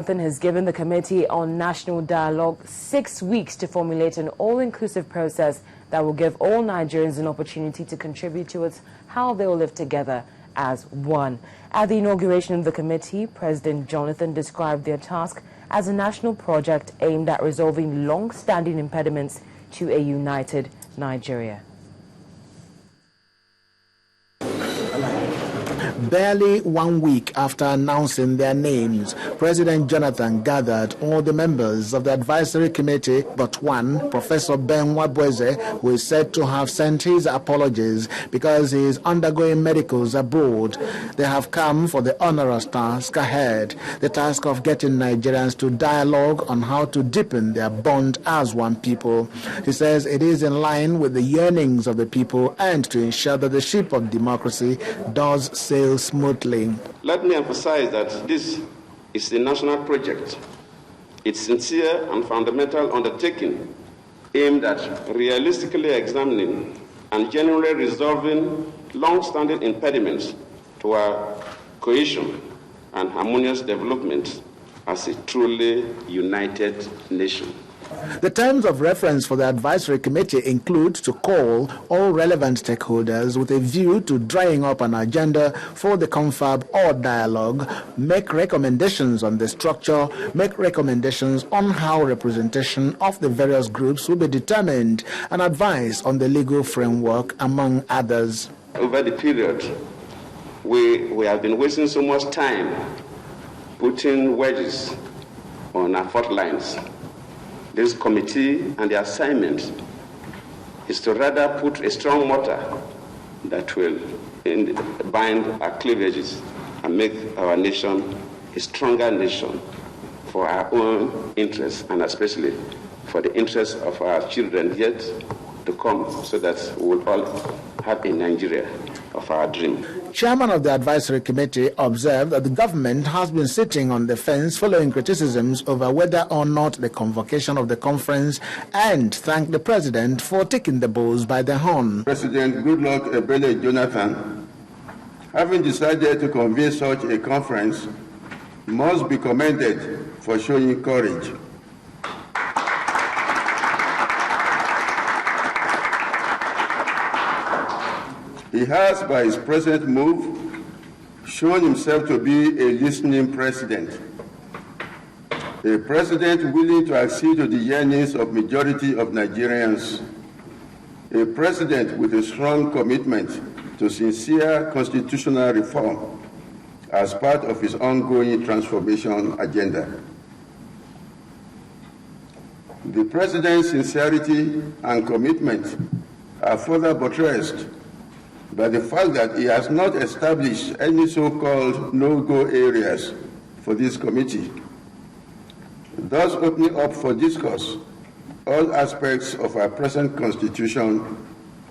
Jonathan has given the Committee on National Dialogue 6 weeks to formulate an all-inclusive process that will give all Nigerians an opportunity to contribute towards how they will live together as one. At the inauguration of the committee, President Jonathan described their task as a national project aimed at resolving long-standing impediments to a united Nigeria. Barely 1 week after announcing their names, President Jonathan gathered all the members of the advisory committee but one, Professor Ben Wabweze, who is said to have sent his apologies because he is undergoing medicals abroad. They have come for the onerous task ahead, the task of getting Nigerians to dialogue on how to deepen their bond as one people. He says it is in line with the yearnings of the people and to ensure that the ship of democracy does sail smoothly. Let me emphasize that this is a national project. It's sincere and fundamental undertaking aimed at realistically examining and genuinely resolving long-standing impediments to our cohesion and harmonious development as a truly united nation. The terms of reference for the advisory committee include to call all relevant stakeholders with a view to drawing up an agenda for the confab or dialogue, make recommendations on the structure, make recommendations on how representation of the various groups will be determined, and advise on the legal framework, among others. Over the period, we have been wasting so much time putting wedges on our fault lines. This committee and the assignment is to rather put a strong mortar that will bind our cleavages and make our nation a stronger nation for our own interests and especially for the interests of our children yet to come, so that we will all have a Nigeria of our dream. Chairman of the advisory committee observed that the government has been sitting on the fence following criticisms over whether or not the convocation of the conference, and thanked the president for taking the bulls by the horn. President Goodluck Ebele Jonathan, having decided to convene such a conference, must be commended for showing courage. He has, by his present move, shown himself to be a listening president, a president willing to accede to the yearnings of majority of Nigerians, a president with a strong commitment to sincere constitutional reform as part of his ongoing transformation agenda. The president's sincerity and commitment are further buttressed by the fact that he has not established any so-called no-go areas for this committee, thus opening up for discourse all aspects of our present constitution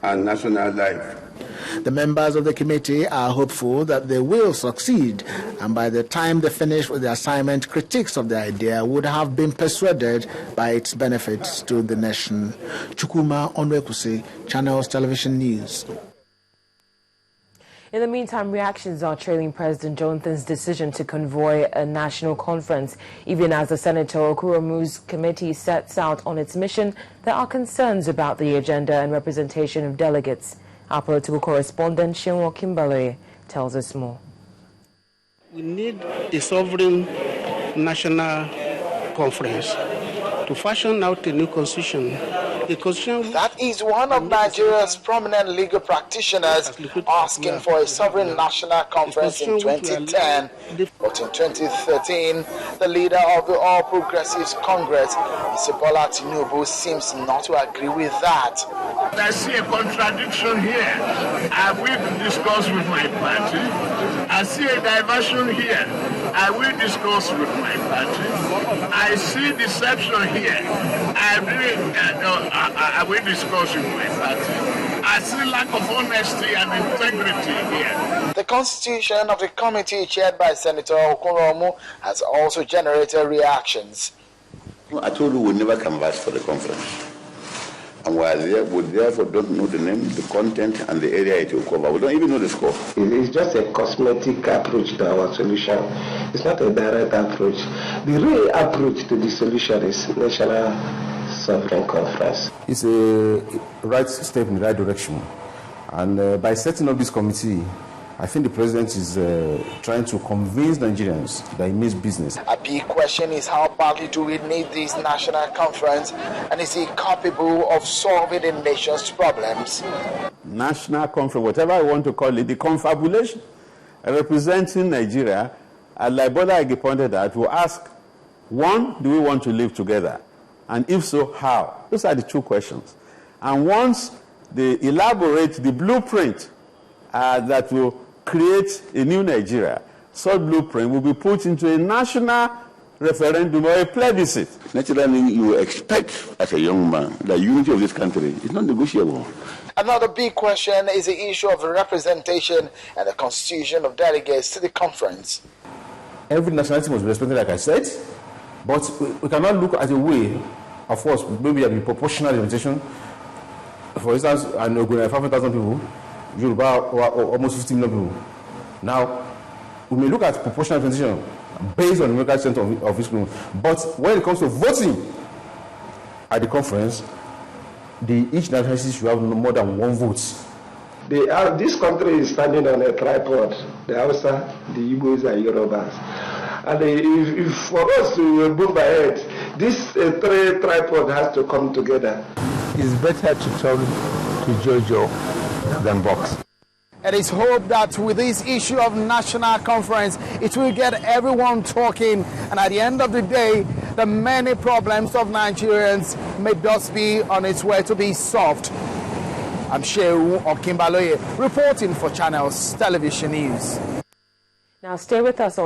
and national life. The members of the committee are hopeful that they will succeed, and by the time they finish with the assignment, critics of the idea would have been persuaded by its benefits to the nation. Chukwuma Onwekusi, Channels Television News. In the meantime, reactions are trailing President Jonathan's decision to convoy a national conference. Even as the Senator Okuromu's committee sets out on its mission, there are concerns about the agenda and representation of delegates. Our political correspondent, Shinwo Kimberley, tells us more. We need a sovereign national conference to fashion out a new constitution. That is one of Nigeria's prominent legal practitioners asking for a sovereign national conference in 2010. But in 2013, the leader of the All Progressives Congress, Mr. Bola Tinubu, seems not to agree with that. I see a contradiction here. I will discuss with my party. I see a diversion here. I will discuss with my party. I see deception here. I will discuss with my party. I see lack of honesty and integrity here. The constitution of the committee chaired by Senator Okuromu has also generated reactions. I told you we'll never canvass for the conference. And we therefore don't know the name, the content, and the area it will cover. We don't even know the scope. It's just a cosmetic approach to our solution. It's not a direct approach. The real approach to the solution is National Sovereign Conference. It's a right step in the right direction. And by setting up this committee, I think the president is trying to convince Nigerians that he means business. A big question is how badly do we need this national conference, and is it capable of solving the nation's problems? National conference, whatever I want to call it, the confabulation representing Nigeria, as like Bola Ige pointed out, will ask, one, do we want to live together? And if so, how? Those are the two questions. And once they elaborate the blueprint that will create a new Nigeria, such blueprint will be put into a national referendum or a plebiscite. Naturally, you expect as a young man that unity of this country is not negotiable. Another big question is the issue of representation and the constitution of delegates to the conference. Every nationality must be respected, like I said, but we cannot look at a way, of course, maybe there will be proportional representation. For instance, I know 500,000 people, Yoruba almost 50 million people. Now, we may look at proportional representation based on the numerical strength of each group, but when it comes to voting at the conference, each nationality should have no more than one vote. This country is standing on a tripod, the Hausa, the Igbos, and Yorubas. And if for us to move ahead, this three tripod has to come together. It's better to turn to Jojo than box. It is hoped that with this issue of national conference, it will get everyone talking, and at the end of the day, the many problems of Nigerians may thus be on its way to be solved. I'm Shehu Okimbaloye, reporting for Channels Television News. Now stay with us on